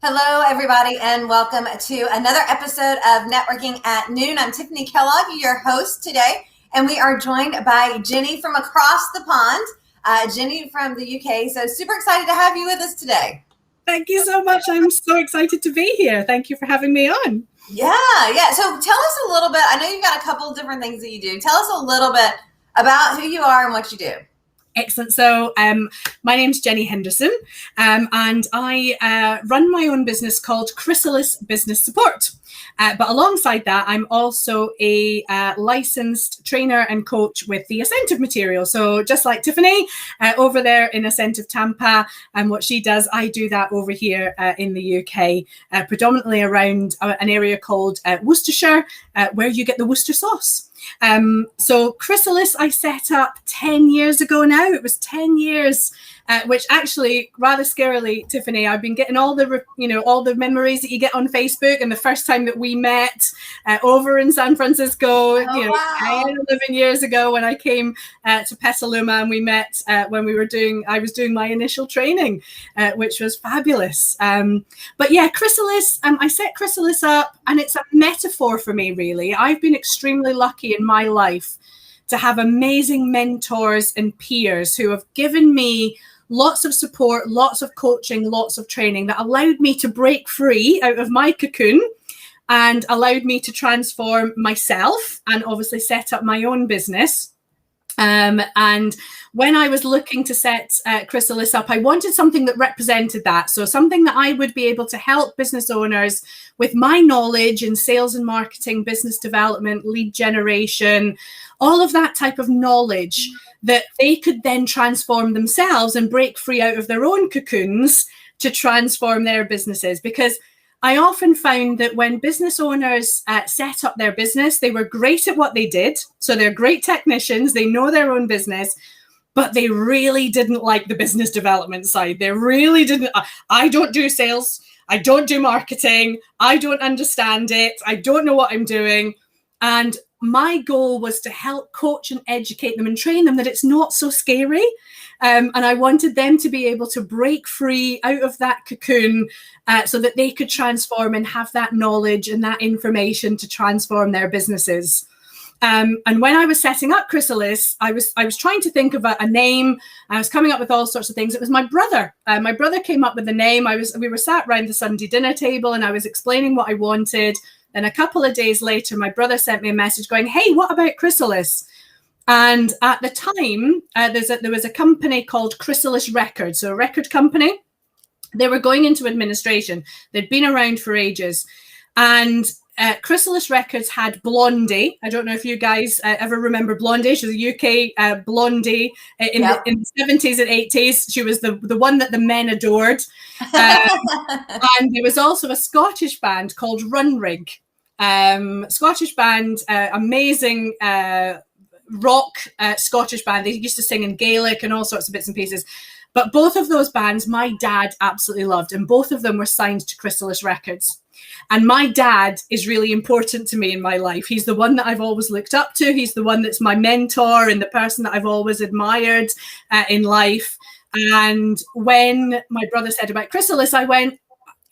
Hello, everybody, and welcome to another episode of Networking at Noon. I'm Tiffanie Kellog, your host today, and we are joined by Jenny from across the pond, Jenny from the UK. So super excited to have you with us today. Thank you so much. I'm so excited to be here. Thank you for having me on. Yeah. So tell us a little bit. I know you've got a couple of different things that you do. Tell us a little bit about who you are and what you do. Excellent. So my name's Jenny Henderson, and I run my own business called Chrysalis Business Support. But alongside that, I'm also a licensed trainer and coach with the Asentiv material. So just like Tiffanie over there in Asentiv Tampa, and what she does, I do that over here in the UK, predominantly around an area called Worcestershire, where you get the Worcester sauce. So Chrysalis I set up 10 years ago now. It was 10 years, which actually rather scarily, Tiffanie, I've been getting all the memories that you get on Facebook, and the first time that we met over in San Francisco, Wow. 10, 11 years ago when I came to Petaluma, and we met when I was doing my initial training, which was fabulous. But yeah, Chrysalis, I set Chrysalis up, and it's a metaphor for me, really. I've been extremely lucky in my life to have amazing mentors and peers who have given me lots of support, lots of coaching, lots of training that allowed me to break free out of my cocoon and allowed me to transform myself and obviously set up my own business. And when I was looking to set Chrysalis up, I wanted something that represented that. So something that I would be able to help business owners with my knowledge in sales and marketing, business development, lead generation, all of that type of knowledge that they could then transform themselves and break free out of their own cocoons to transform their businesses. Because I often found that when business owners set up their business, they were great at what they did. So they're great technicians, they know their own business, but they really didn't like the business development side. They really didn't. I don't do sales. I don't do marketing. I don't understand it. I don't know what I'm doing. And my goal was to help coach and educate them and train them that it's not so scary. And I wanted them to be able to break free out of that cocoon so that they could transform and have that knowledge and that information to transform their businesses. And when I was setting up Chrysalis, I was trying to think of a name. I was coming up with all sorts of things. It was my brother. My brother came up with the name. We were sat around the Sunday dinner table, and I was explaining what I wanted. Then a couple of days later, my brother sent me a message going, "Hey, what about Chrysalis?" And at the time, there was a company called Chrysalis Records, so a record company. They were going into administration. They'd been around for ages. And Chrysalis Records had Blondie. I don't know if you guys ever remember Blondie. She was a UK Blondie in the 70s and 80s. She was the one that the men adored. And there was also a Scottish band called Runrig. Scottish band, amazing rock Scottish band. They used to sing in Gaelic and all sorts of bits and pieces. But both of those bands, my dad absolutely loved, and both of them were signed to Chrysalis Records. And my dad is really important to me in my life. He's the one that I've always looked up to. He's the one that's my mentor and the person that I've always admired in life. And when my brother said about Chrysalis, I went,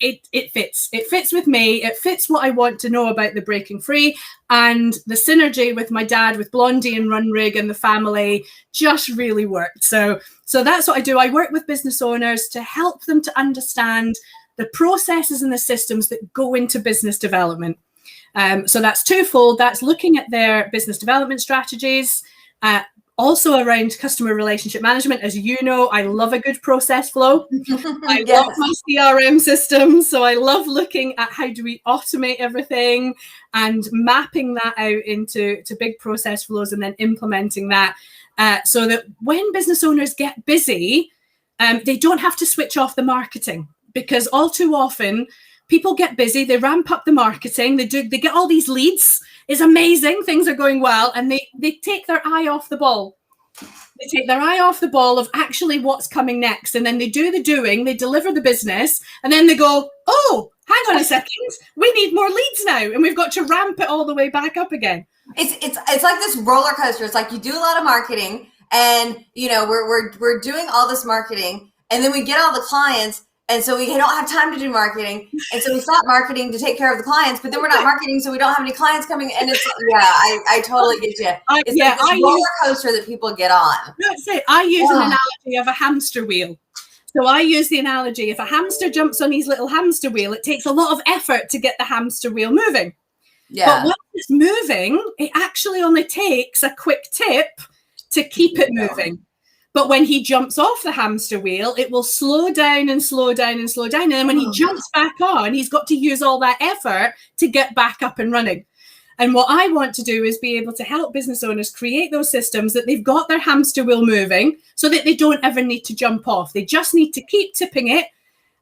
it fits. It fits with me. It fits what I want to know about the breaking free, and the synergy with my dad, with Blondie and Runrig and the family just really worked. So that's what I do. I work with business owners to help them to understand the processes and the systems that go into business development. So that's twofold. That's looking at their business development strategies, also around customer relationship management. As you know, I love a good process flow. I love my CRM system. So I love looking at how do we automate everything and mapping that out into big process flows and then implementing that so that when business owners get busy, they don't have to switch off the marketing, because all too often people get busy, they ramp up the marketing, they get all these leads. It's amazing, things are going well, and they take their eye off the ball. They take their eye off the ball of actually what's coming next, and then they do the doing, they deliver the business, and then they go, oh, hang on a second, we need more leads now, and we've got to ramp it all the way back up again. It's like this roller coaster. It's like you do a lot of marketing, and we're doing all this marketing, and then we get all the clients, And so we don't have time to do marketing. And so we stop marketing to take care of the clients, but then we're not marketing, so we don't have any clients coming. And it's, I totally get you. It's like this roller coaster that people get on. That's it. I use an analogy of a hamster wheel. So I use the analogy, if a hamster jumps on his little hamster wheel, it takes a lot of effort to get the hamster wheel moving. Yeah. But once it's moving, it actually only takes a quick tip to keep it moving. But when he jumps off the hamster wheel, it will slow down and slow down and slow down. And then when he jumps back on, he's got to use all that effort to get back up and running. And what I want to do is be able to help business owners create those systems that they've got their hamster wheel moving so that they don't ever need to jump off. They just need to keep tipping it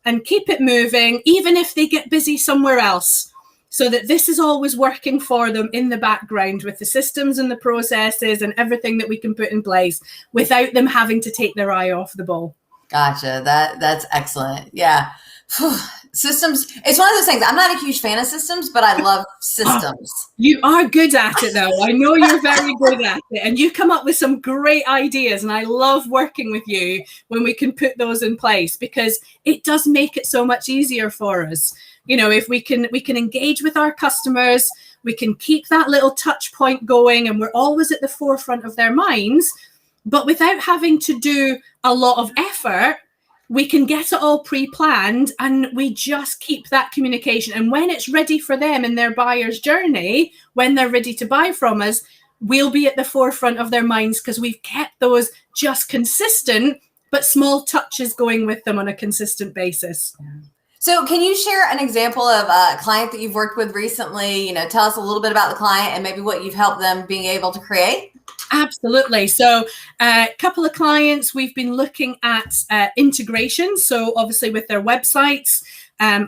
and keep it moving, even if they get busy somewhere else. So that this is always working for them in the background with the systems and the processes and everything that we can put in place without them having to take their eye off the ball. Gotcha. That's excellent. Yeah. Systems. It's one of those things. I'm not a huge fan of systems, but I love systems. You are good at it, though. I know you're very good at it. And you come up with some great ideas. And I love working with you when we can put those in place, because it does make it so much easier for us. You know, if we can engage with our customers, we can keep that little touch point going, and we're always at the forefront of their minds. But without having to do a lot of effort, we can get it all pre-planned, and we just keep that communication. And when it's ready for them in their buyer's journey, when they're ready to buy from us, we'll be at the forefront of their minds because we've kept those just consistent, but small touches going with them on a consistent basis. So can you share an example of a client that you've worked with recently? You know, tell us a little bit about the client and maybe what you've helped them being able to create. Absolutely. So a couple of clients, we've been looking at integration. So obviously with their websites,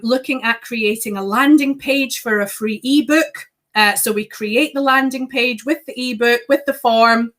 looking at creating a landing page for a free ebook. So we create the landing page with the ebook, with the form.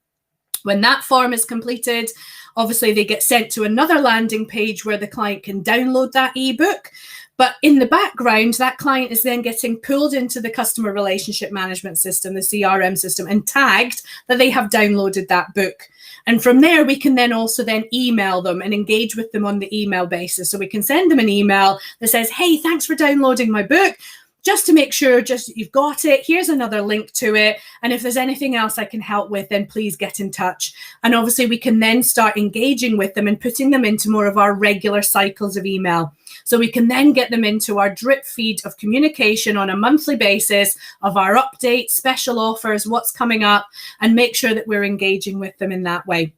When that form is completed, obviously they get sent to another landing page where the client can download that ebook. But in the background, that client is then getting pulled into the customer relationship management system, the CRM system, and tagged that they have downloaded that book. And from there, we can then also then email them and engage with them on the email basis. So we can send them an email that says, hey, thanks for downloading my book. Just to make sure you've got it, here's another link to it. And if there's anything else I can help with, then please get in touch. And obviously we can then start engaging with them and putting them into more of our regular cycles of email. So we can then get them into our drip feed of communication on a monthly basis of our updates, special offers, what's coming up, and make sure that we're engaging with them in that way.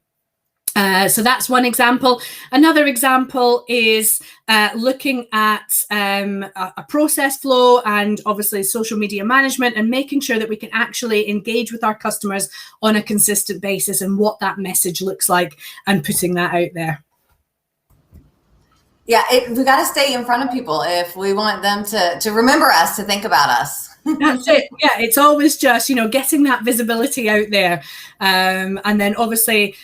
So that's one example. Another example is looking at a process flow and obviously social media management and making sure that we can actually engage with our customers on a consistent basis and what that message looks like and putting that out there. Yeah, we got to stay in front of people if we want them to remember us, to think about us. That's it. Yeah, it's always just, getting that visibility out there. And then obviously,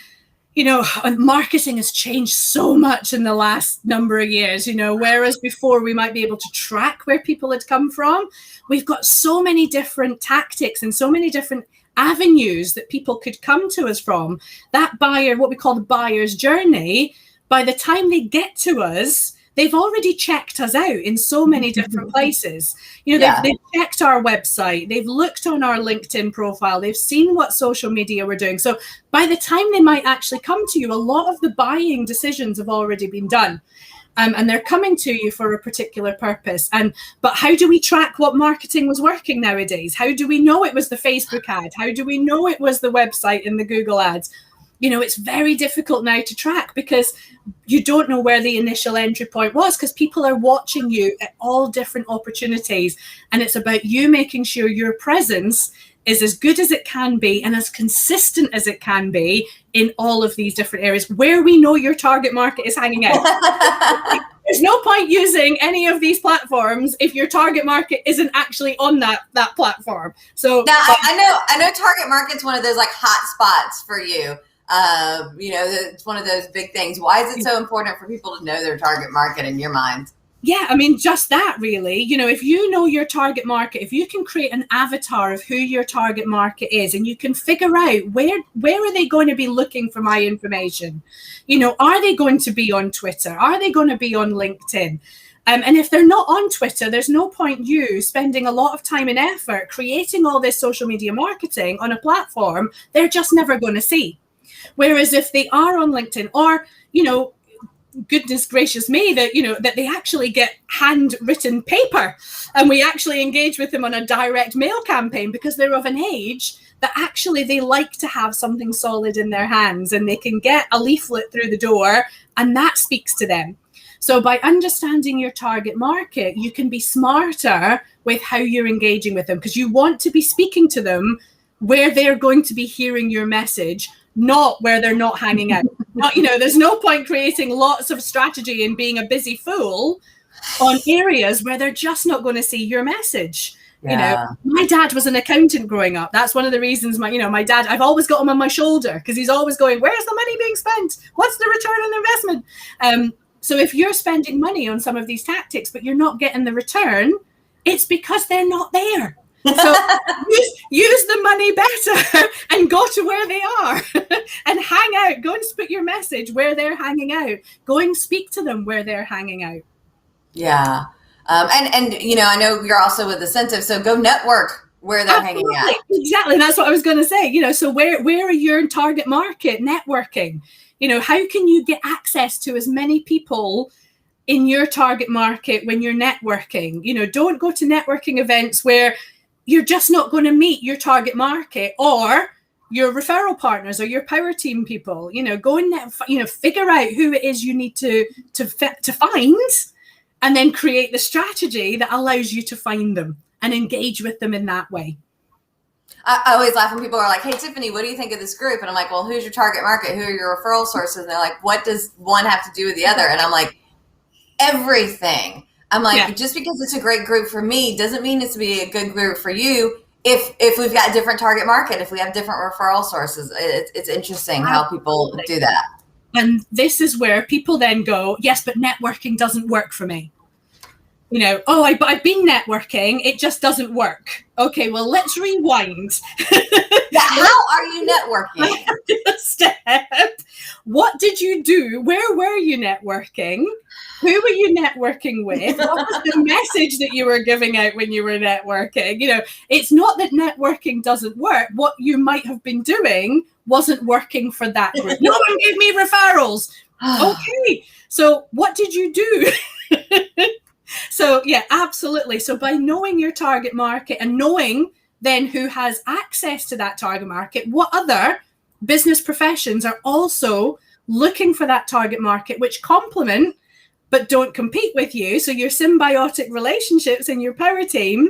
marketing has changed so much in the last number of years, whereas before we might be able to track where people had come from. We've got so many different tactics and so many different avenues that people could come to us from. That buyer, what we call the buyer's journey, by the time they get to us, they've already checked us out in so many different places. They've checked our website, they've looked on our LinkedIn profile, they've seen what social media we're doing. So by the time they might actually come to you, a lot of the buying decisions have already been done. And they're coming to you for a particular purpose. But how do we track what marketing was working nowadays? How do we know it was the Facebook ad? How do we know it was the website and the Google ads? It's very difficult now to track because you don't know where the initial entry point was, because people are watching you at all different opportunities. And it's about you making sure your presence is as good as it can be and as consistent as it can be in all of these different areas where we know your target market is hanging out. There's no point using any of these platforms if your target market isn't actually on that platform. So now I know target market's one of those like hot spots for you. It's one of those big things. Why is it so important for people to know their target market in your mind? Yeah, I mean, just that really, if you know your target market, if you can create an avatar of who your target market is, and you can figure out where are they going to be looking for my information? Are they going to be on Twitter? Are they going to be on LinkedIn? And if they're not on Twitter, there's no point you spending a lot of time and effort creating all this social media marketing on a platform they're just never going to see. Whereas if they are on LinkedIn, or, goodness gracious me, that they actually get handwritten paper, and we actually engage with them on a direct mail campaign, because they're of an age that actually they like to have something solid in their hands, and they can get a leaflet through the door, and that speaks to them. So by understanding your target market, you can be smarter with how you're engaging with them, because you want to be speaking to them where they're going to be hearing your message, not where they're not hanging out. There's no point creating lots of strategy and being a busy fool on areas where they're just not going to see your message. Yeah. My dad was an accountant growing up. That's one of the reasons my dad, I've always got him on my shoulder, because he's always going, where's the money being spent? What's the return on investment? So if you're spending money on some of these tactics, but you're not getting the return, it's because they're not there. So use the money better and go to where they are and hang out. Go and put your message where they're hanging out. Go and speak to them where they're hanging out. Yeah. And I know you're also with Asentiv, so go network where they're Absolutely. hanging out. Exactly. That's what I was going to say. So where are your target market networking? How can you get access to as many people in your target market when you're networking? Don't go to networking events where you're just not going to meet your target market or your referral partners or your power team people. Go and figure out who it is you need to find, and then create the strategy that allows you to find them and engage with them in that way. I always laugh when people are like, hey, Tiffanie, what do you think of this group? And I'm like, well, who's your target market? Who are your referral sources? And they're like, what does one have to do with the other? And I'm like, everything. I'm like, just because it's a great group for me doesn't mean it's to be a good group for you. If we've got a different target market, if we have different referral sources, it's interesting how people do that. And this is where people then go, yes, but networking doesn't work for me. I've been networking, it just doesn't work. Okay, well, let's rewind. How are you networking? Step. What did you do? Where were you networking? Who were you networking with? What was the message that you were giving out when you were networking? It's not that networking doesn't work. What you might have been doing wasn't working for that group. No one gave me referrals. Okay, so what did you do? So yeah, absolutely. So by knowing your target market and knowing then who has access to that target market, what other business professions are also looking for that target market, which complement but don't compete with you. So your symbiotic relationships in your power team,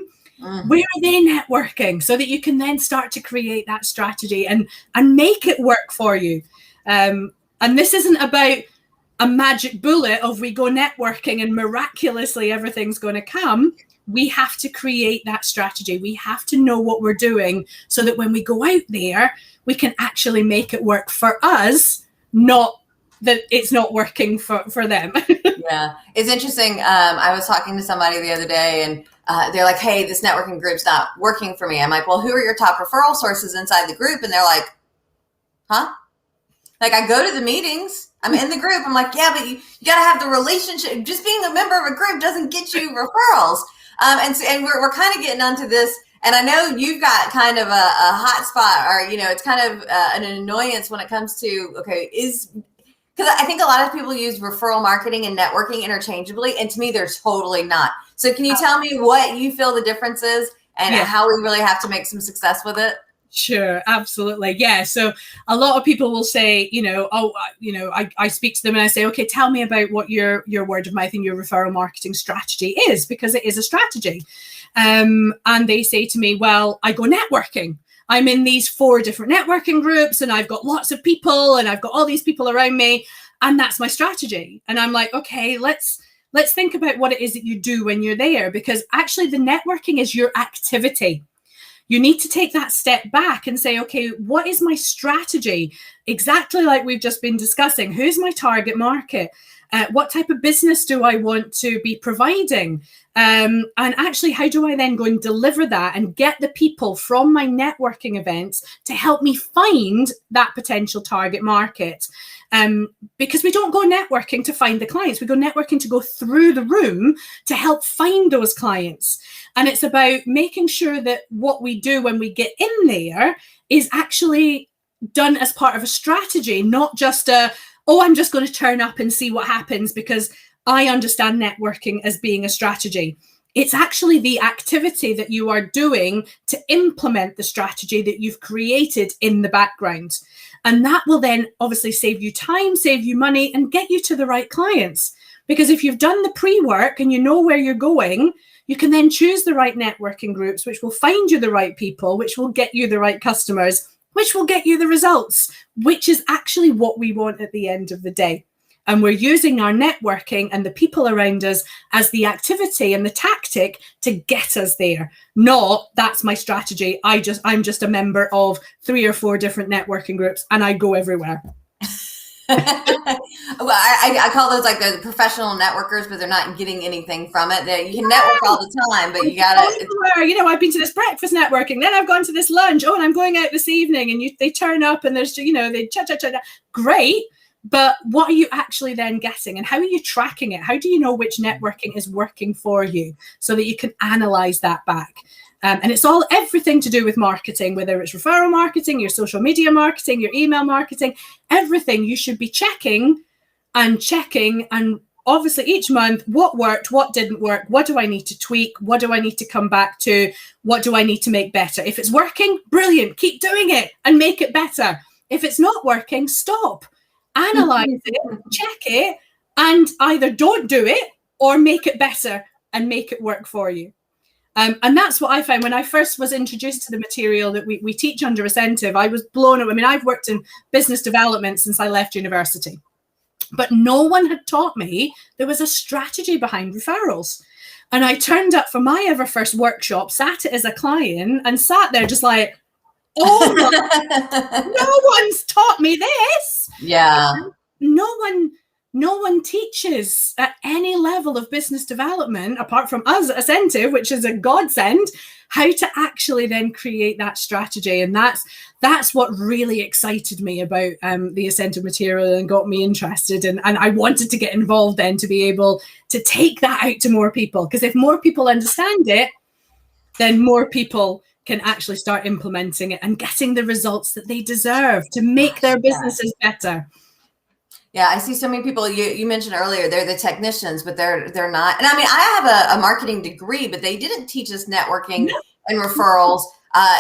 where are they networking, so that you can then start to create that strategy and make it work for you. And this isn't about a magic bullet of we go networking and miraculously everything's going to come. We have to create that strategy. We have to know what we're doing so that when we go out there, we can actually make it work for us, not that it's not working for them. Yeah, it's interesting. I was talking to somebody the other day, and they're like, hey, this networking group's not working for me. I'm like, well, who are your top referral sources inside the group? And they're like, huh? Like, I go to the meetings, I'm in the group. I'm like, yeah, but you got to have the relationship. Just being a member of a group doesn't get you referrals. And we're kind of getting onto this. And I know you've got kind of a hot spot, or, it's kind of an annoyance when it comes to, because I think a lot of people use referral marketing and networking interchangeably. And to me, they're totally not. So can you tell me what you feel the difference is and how we really have to make some success with it? Sure, absolutely. Yeah. So a lot of people will say, I speak to them and I say, okay, tell me about what your word of mouth and your referral marketing strategy is, because it is a strategy. And they say to me, well, I go networking. I'm in these 4 different networking groups and I've got lots of people and I've got all these people around me, and that's my strategy. And I'm like, okay, let's think about what it is that you do when you're there, because actually the networking is your activity. You need to take that step back and say, okay, what is my strategy? exactly like we've just been discussing. Who's my target market? What type of business do I want to be providing? And actually, how do I then go and deliver that and get the people from my networking events to help me find that potential target market? Because we don't go networking to find the clients. We go networking to go through the room to help find those clients. And it's about making sure that what we do when we get in there is actually done as part of a strategy, not just I'm just going to turn up and see what happens because I understand networking as being a strategy. It's actually the activity that you are doing to implement the strategy that you've created in the background. And that will then obviously save you time, save you money, and get you to the right clients. Because if you've done the pre-work and you know where you're going, you can then choose the right networking groups, which will find you the right people, which will get you the right customers, which will get you the results, which is actually what we want at the end of the day. And we're using our networking and the people around us as the activity and the tactic to get us there. Not that's my strategy. I'm just a member of 3 or 4 different networking groups and I go everywhere. Well, I call those like the professional networkers, but they're not getting anything from it. You can network all the time, but you gotta. I've been to this breakfast networking, then I've gone to this lunch. Oh, and I'm going out this evening, and they turn up, and there's they chat. Great, but what are you actually then getting, and how are you tracking it? How do you know which networking is working for you, so that you can analyze that back? And it's everything to do with marketing, whether it's referral marketing, your social media marketing, your email marketing, everything you should be checking. And obviously each month, what worked, what didn't work, what do I need to tweak, what do I need to come back to, what do I need to make better? If it's working, brilliant, keep doing it and make it better. If it's not working, stop, analyze it, check it, and either don't do it or make it better and make it work for you. And that's what I found when I first was introduced to the material that we teach under Asentiv. I was blown away. I mean, I've worked in business development since I left university, but no one had taught me there was a strategy behind referrals. And I turned up for my ever first workshop, sat it as a client, and sat there just like, oh, no one's taught me this. Yeah. No one teaches at any level of business development, apart from us at Asentiv, which is a godsend, how to actually then create that strategy. And that's what really excited me about the Asentiv material and got me interested. And I wanted to get involved then to be able to take that out to more people. Because if more people understand it, then more people can actually start implementing it and getting the results that they deserve to make their businesses better. Yeah, I see so many people. You mentioned earlier they're the technicians, but they're not. And I mean, I have a marketing degree, but they didn't teach us networking and referrals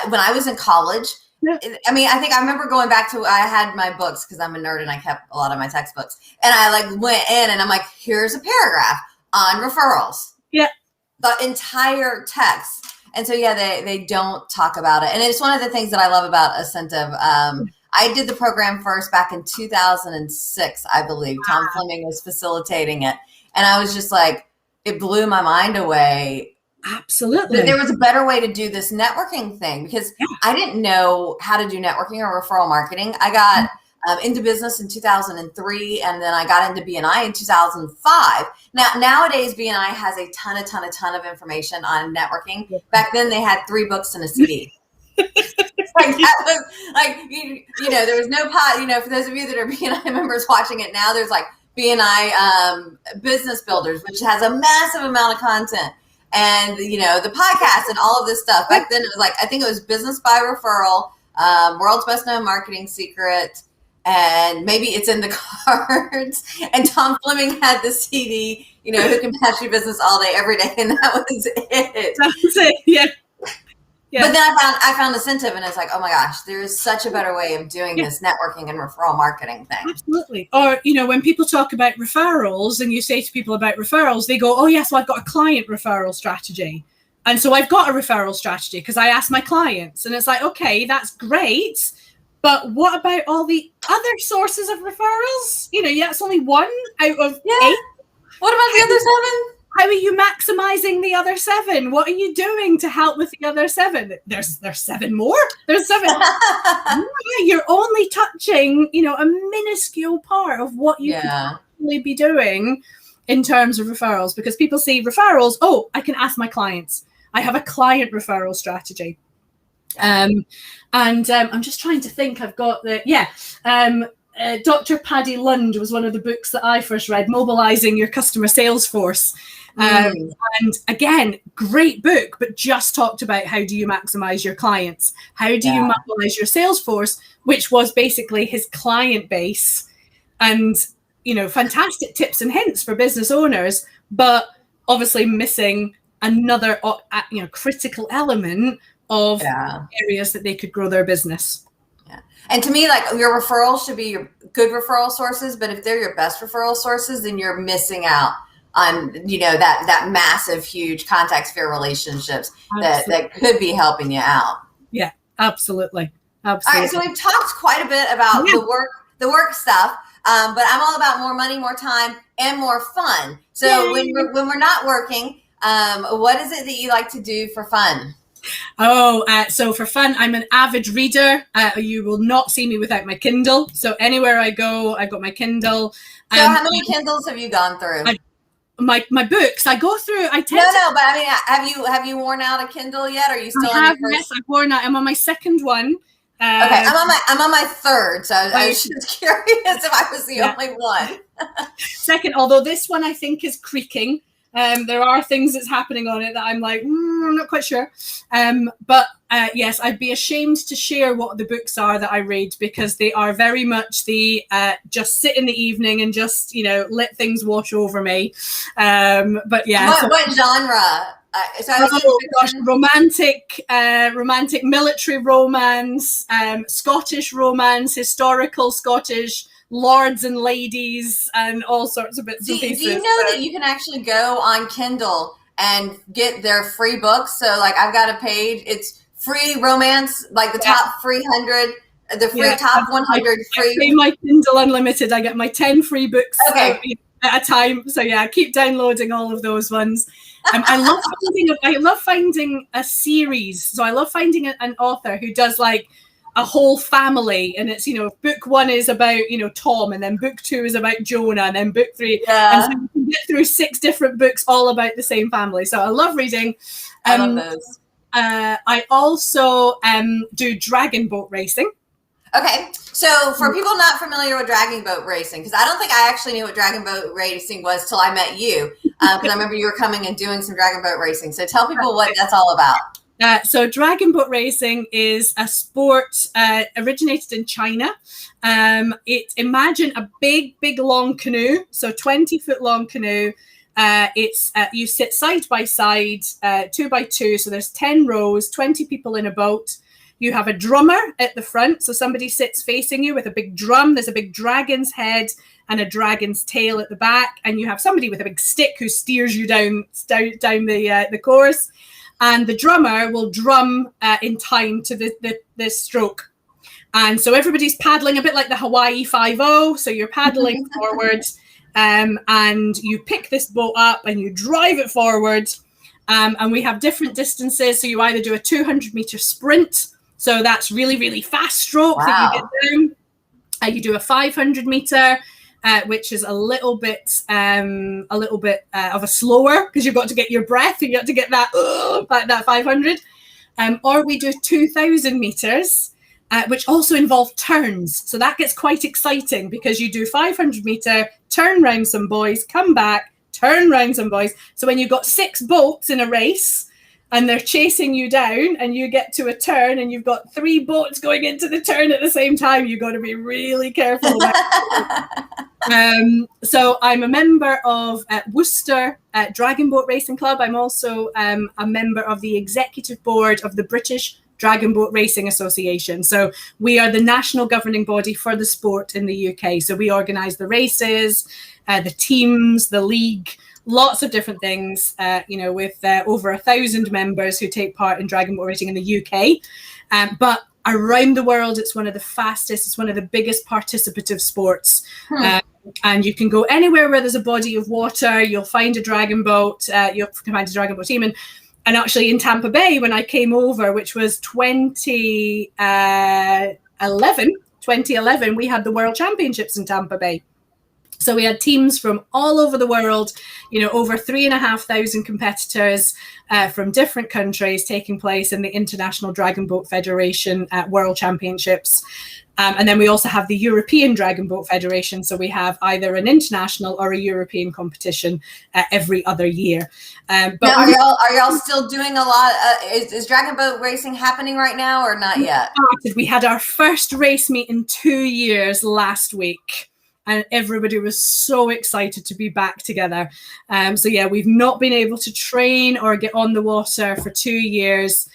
when I was in college. I mean, I think I remember going back to I had my books because I'm a nerd and I kept a lot of my textbooks, and I like went in and I'm like, here's a paragraph on referrals. Yeah, the entire text. And so they don't talk about it, and it's one of the things that I love about Asentiv. I did the program first back in 2006, I believe. Tom Fleming was facilitating it. And I was just like, it blew my mind away. Absolutely. There was a better way to do this networking thing because I didn't know how to do networking or referral marketing. I got into business in 2003, and then I got into BNI in 2005. Nowadays, BNI has a ton of information on networking. Back then, they had 3 books and a CD. Like that was like there was no for those of you that are BNI members watching it now, there's like BNI Business Builders, which has a massive amount of content, and the podcast and all of this stuff. Back then it was like I think it was Business by Referral, World's Best Known Marketing Secret, and maybe It's in the Cards. And Tom Fleming had the CD, Who Can Patch Your Business All Day Every Day, and that was it. That's it. Yeah. Yeah. But then I found Asentiv, and it's like, oh my gosh, there is such a better way of doing this networking and referral marketing thing. Absolutely. Or, when people talk about referrals and you say to people about referrals, they go, oh yes, well, I've got a client referral strategy. And so I've got a referral strategy because I ask my clients, and it's like, okay, that's great. But what about all the other sources of referrals? That's only 1 out of 8. What about the other 7? How are you maximizing the other 7? What are you doing to help with the other 7? There's 7 more. There's 7. You're only touching, a minuscule part of what you could actually be doing in terms of referrals, because people see referrals. Oh, I can ask my clients. I have a client referral strategy. And I'm just trying to think. I've got Dr. Paddy Lund was one of the books that I first read, Mobilizing Your Customer Sales Force. And again, great book, but just talked about how do you maximize your clients? How do you mobilize your sales force, which was basically his client base, and, fantastic tips and hints for business owners, but obviously missing another, critical element of areas that they could grow their business. Yeah. And to me, like, your referrals should be your good referral sources, but if they're your best referral sources, then you're missing out on, that massive, huge contact sphere relationships that could be helping you out. Yeah, absolutely. All right, so we've talked quite a bit about the work stuff, but I'm all about more money, more time, and more fun. So when we're not working, what is it that you like to do for fun? So for fun, I'm an avid reader. You will not see me without my Kindle. So anywhere I go, I've got my Kindle. So how many Kindles have you gone through? My books, I go through. But I mean, have you worn out a Kindle yet? Or are you still on your first? Yes, I've worn out. I'm on my second one. Okay, I'm on my third, so I was just curious if I was the only one. Second, although this one I think is creaking. There are things that's happening on it that I'm like, I'm not quite sure. But yes, I'd be ashamed to share what the books are that I read, because they are very much the just sit in the evening and just, let things wash over me. But yeah. What genre? Romantic military romance, Scottish romance, historical Scottish lords and ladies, and all sorts of bits and pieces. Do you know that you can actually go on Kindle and get their free books? So, like, I've got a page. It's free romance, like the top 300, the free top 100 free. I pay my Kindle Unlimited. I get my 10 free books at a time. So yeah, I keep downloading all of those ones. I love finding a series. So I love finding an author who does like a whole family, and it's, book 1 is about, Tom, and then book 2 is about Jonah, and then book 3. And so you can get through 6 different books all about the same family. So I love reading. I love those. I also do dragon boat racing. Okay, so for people not familiar with dragon boat racing, because I don't think I actually knew what dragon boat racing was till I met you, because I remember you were coming and doing some dragon boat racing. So tell people what that's all about. So dragon boat racing is a sport originated in China. Imagine a big, long canoe, so 20-foot long canoe. It's you sit side by side, 2 by 2. So there's 10 rows, 20 people in a boat. You have a drummer at the front. So somebody sits facing you with a big drum. There's a big dragon's head and a dragon's tail at the back. And you have somebody with a big stick who steers you down the course. And the drummer will drum in time to the stroke. And so everybody's paddling a bit like the Hawaii 5-0. So you're paddling forward, and you pick this boat up and you drive it forward. And we have different distances. So you either do a 200-meter sprint. So that's really, really fast stroke that you get down. You do a 500-meter, which is a little bit of a slower, because you've got to get your breath and you have to get that 500. Or we do 2,000 meters, which also involve turns. So that gets quite exciting, because you do 500-meter, turn round some boys, come back, turn round some boys. So when you've got 6 boats in a race and they're chasing you down and you get to a turn and you've got 3 boats going into the turn at the same time, you've got to be really careful about it. So I'm a member of Worcester Dragon Boat Racing Club. I'm also a member of the executive board of the British Dragon Boat Racing Association. So we are the national governing body for the sport in the UK. So we organise the races, the teams, the league, lots of different things, with over 1,000 members who take part in dragon boat racing in the UK. But around the world, it's one of the fastest, it's one of the biggest participative sports. And you can go anywhere where there's a body of water. You'll find a dragon boat. You'll find a dragon boat team. And actually in Tampa Bay, when I came over, which was 2011, we had the World Championships in Tampa Bay. So we had teams from all over the world, over 3,500 competitors from different countries taking place in the International Dragon Boat Federation World Championships. And then we also have the European Dragon Boat Federation. So we have either an international or a European competition every other year. But now, are y'all still doing a lot? Is dragon boat racing happening right now or not yet? We had our first race meet in 2 years last week. And everybody was so excited to be back together. So yeah, we've not been able to train or get on the water for 2 years.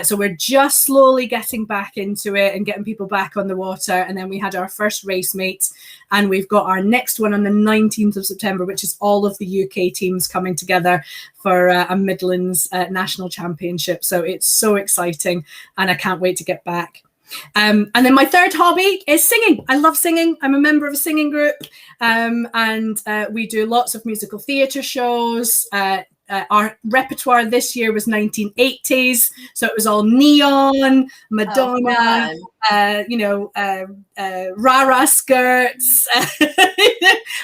So we're just slowly getting back into it and getting people back on the water. And then we had our first race meet, and we've got our next one on the 19th of September, which is all of the UK teams coming together for a Midlands National Championship. So it's so exciting, and I can't wait to get back. And then my third hobby is singing. I love singing. I'm a member of a singing group, and we do lots of musical theatre shows. Our repertoire this year was 1980s, so it was all neon, Madonna, rah-rah skirts,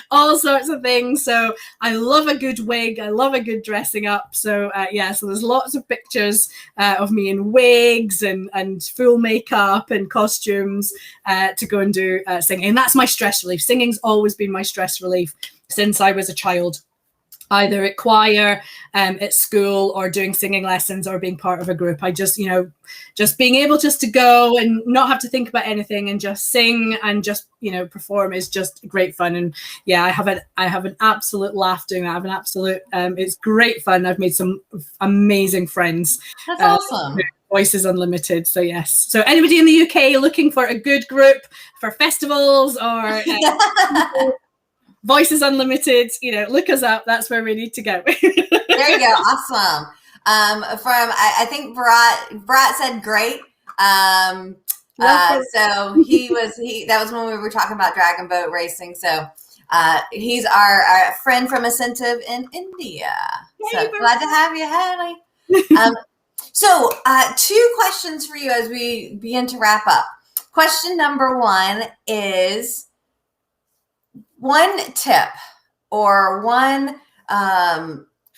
all sorts of things. So I love a good wig. I love a good dressing up. So so there's lots of pictures of me in wigs and full makeup and costumes to go and do singing. And that's my stress relief. Singing's always been my stress relief since I was a child, either at choir, at school, or doing singing lessons, or being part of a group. I just, just being able just to go and not have to think about anything and just sing and just, perform is just great fun. And yeah, I have an absolute laugh doing that. I have an absolute, it's great fun. I've made some amazing friends. That's awesome. Voices Unlimited. So yes. So anybody in the UK looking for a good group for festivals or Voices Unlimited, look us up. That's where we need to go. There you go. Awesome. I think Brat said great. So that was when we were talking about dragon boat racing. So he's our friend from Asentiv in India. Yay, so glad to have you, Haley. So 2 questions for you as we begin to wrap up. Question number 1 is, one tip or one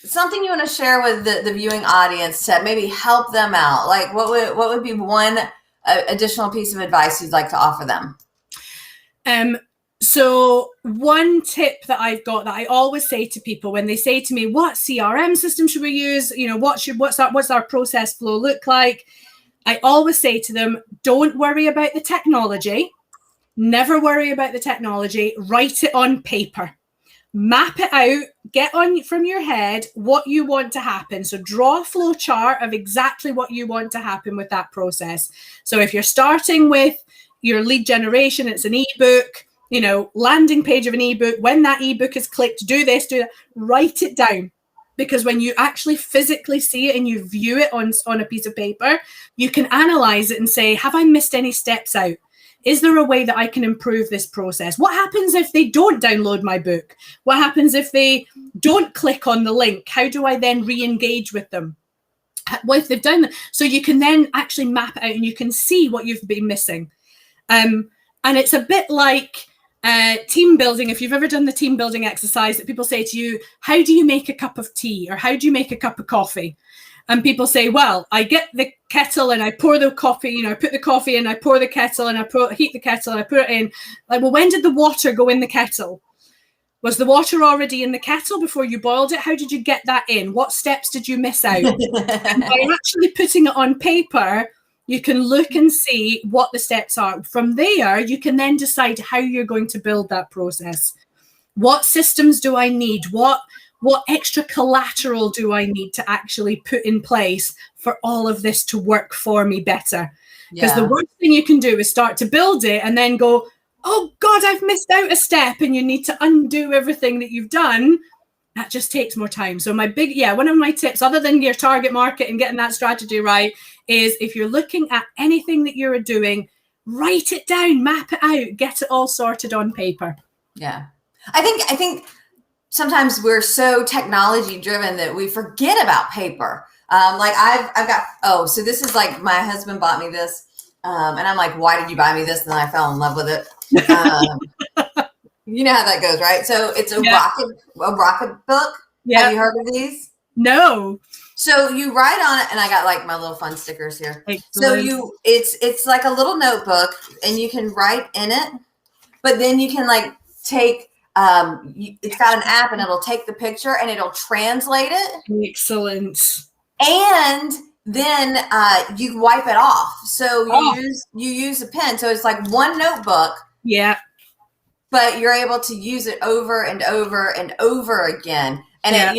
something you want to share with the viewing audience to maybe help them out. Like what would be one additional piece of advice you'd like to offer them? So one tip that I've got that I always say to people when they say to me, what CRM system should we use? What's our process flow look like? I always say to them, don't worry about the technology. Never worry about the technology. Write it on paper. Map it out. Get on from your head what you want to happen. So draw a flow chart of exactly what you want to happen with that process. So if you're starting with your lead generation, it's an ebook, landing page of an ebook. When that ebook is clicked, do this, do that. Write it down. Because when you actually physically see it and you view it on a piece of paper, you can analyze it and say, have I missed any steps out? Is there a way that I can improve this process? What happens if they don't download my book? What happens if they don't click on the link? How do I then re-engage with them? What if they've done that? So you can then actually map it out and you can see what you've been missing. And it's a bit like team building. If you've ever done the team building exercise that people say to you, how do you make a cup of tea? Or how do you make a cup of coffee? And people say, well, I get the kettle and I pour the coffee, I put the coffee in, I pour the kettle and I heat the kettle and I put it in. Like, well, when did the water go in the kettle? Was the water already in the kettle before you boiled it? How did you get that in? What steps did you miss out? And by actually putting it on paper, you can look and see what the steps are. From there, you can then decide how you're going to build that process. What systems do I need? What extra collateral do I need to actually put in place for all of this to work for me better? Because the worst thing you can do is start to build it and then go, oh God, I've missed out a step, and you need to undo everything that you've done. That just takes more time. So one of my tips, other than your target market and getting that strategy right, is if you're looking at anything that you're doing, write it down, map it out, get it all sorted on paper. Yeah. I think sometimes we're so technology driven that we forget about paper. Like I've got, so this is like my husband bought me this. And I'm like, why did you buy me this? And then I fell in love with it. You know how that goes, right? So it's a rocket book. Yeah. Have you heard of these? No. So you write on it, and I got like my little fun stickers here. Excellent. So it's like a little notebook, and you can write in it, but then you can like take, it's got an app, and it'll take the picture and it'll translate it. Excellent. And then you wipe it off. So you use a pen. So it's like one notebook. Yeah. But you're able to use it over and over and over again. And it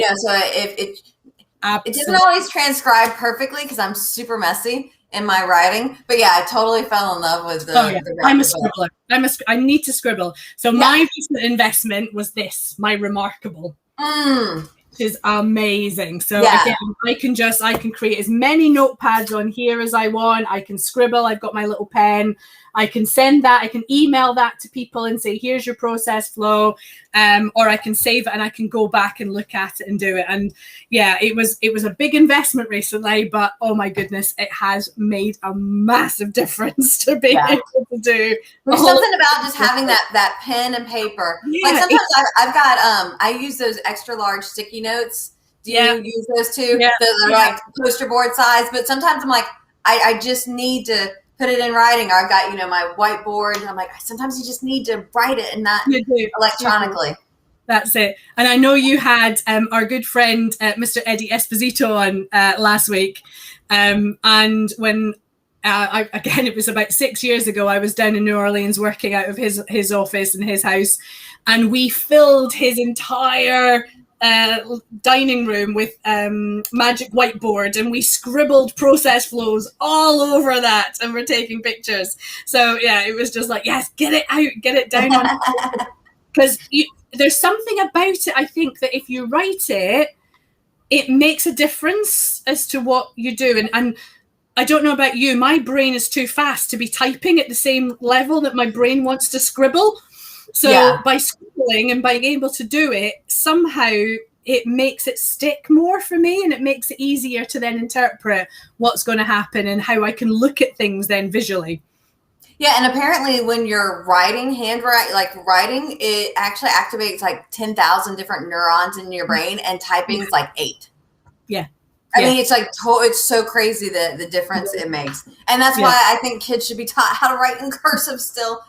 doesn't always transcribe perfectly because I'm super messy in my writing. But yeah, I totally fell in love with the I'm a scribbler. I need to scribble. So my recent investment was this, my Remarkable. Which is amazing. So again, I can create as many notepads on here as I want. I can scribble. I've got my little pen. I can send that. I can email that to people and say, here's your process flow. Or I can save it and I can go back and look at it and do it. And yeah, it was a big investment recently, but oh my goodness, it has made a massive difference to being able to do. There's something about just having that pen and paper. Yeah, like sometimes I've got, I use those extra large sticky notes. Do you use those too? Yeah. They're like poster board size, but sometimes I'm like, I just need to put it in writing, or I've got, my whiteboard, and I'm like, sometimes you just need to write it and not electronically. That's it. And I know you had our good friend, Mr. Eddie Esposito on last week. And when again, it was about 6 years ago, I was down in New Orleans working out of his office and his house, and we filled his entire dining room with magic whiteboard, and we scribbled process flows all over that, and we're taking pictures. So yeah, it was just like, yes, get it out, get it down on because there's something about it, I think, that if you write it, it makes a difference as to what you do. And I don't know about you, my brain is too fast to be typing at the same level that my brain wants to scribble. So by scribbling and being able to do it, somehow it makes it stick more for me, and it makes it easier to then interpret what's going to happen and how I can look at things then visually. Yeah, and apparently when you're writing, writing, it actually activates like 10,000 different neurons in your brain, and typing is like 8. Yeah. I mean, it's like it's so crazy the difference it makes. And that's why I think kids should be taught how to write in cursive still.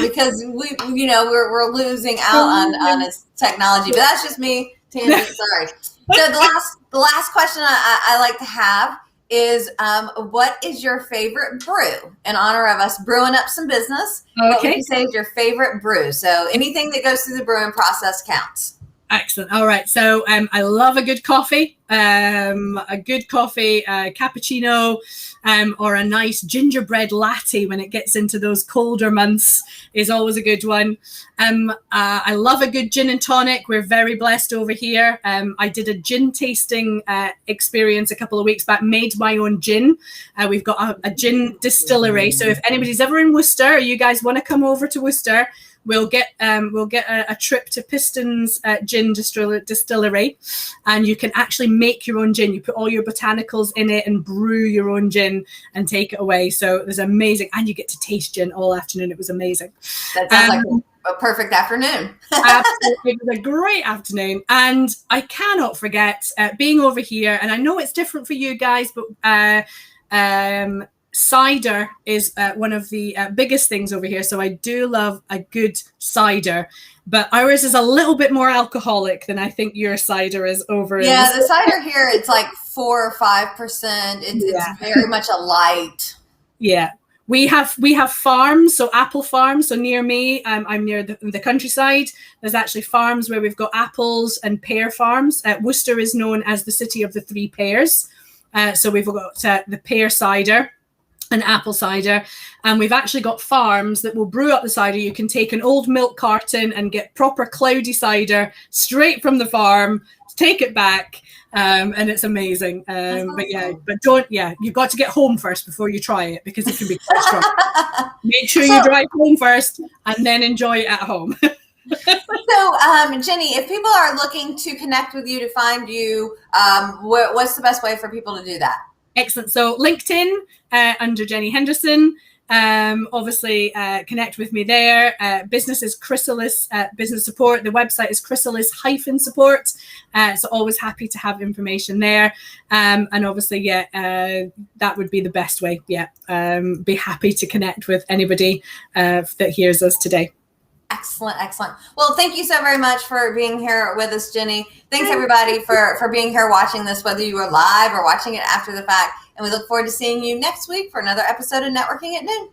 Because we're losing out on this technology, but that's just me. Tangent, sorry. So the last question I like to have is, what is your favorite brew? In honor of us brewing up some business, what would you say is your favorite brew? So anything that goes through the brewing process counts. Excellent. All right. So I love a good coffee, cappuccino, or a nice gingerbread latte when it gets into those colder months is always a good one. I love a good gin and tonic. We're very blessed over here. I did a gin tasting experience a couple of weeks back, made my own gin. We've got a gin distillery. So if anybody's ever in Worcester, or you guys want to come over to Worcester, we'll get a trip to Piston's Gin Distillery, and you can actually make your own gin. You put all your botanicals in it and brew your own gin and take it away. So it was amazing, and you get to taste gin all afternoon. It was amazing. That sounds like a perfect afternoon. Absolutely, it was a great afternoon, and I cannot forget being over here. And I know it's different for you guys, but cider is one of the biggest things over here. So I do love a good cider, but ours is a little bit more alcoholic than I think your cider is over. Yeah, the cider here, it's like 4 or 5%. It's very much a light. Yeah. We have farms, so apple farms. So near me, I'm near the countryside. There's actually farms where we've got apples and pear farms. Worcester is known as the city of the 3 pears. So we've got the pear cider and apple cider, and we've actually got farms that will brew up the cider. You can take an old milk carton and get proper cloudy cider straight from the farm, take it back, and it's amazing. You've got to get home first before you try it, because it can be quite strong. Make sure you drive home first and then enjoy it at home. So, Jenny, if people are looking to connect with you, to find you, what's the best way for people to do that? Excellent. So LinkedIn under Jenny Henderson. Obviously, connect with me there. Business is Chrysalis Business Support. The website is chrysalis-support. So always happy to have information there. And obviously, that would be the best way. Be happy to connect with anybody that hears us today. Excellent, excellent. Well, thank you so very much for being here with us, Jenny. Thanks everybody for being here watching this, whether you were live or watching it after the fact. And we look forward to seeing you next week for another episode of Networking at Noon.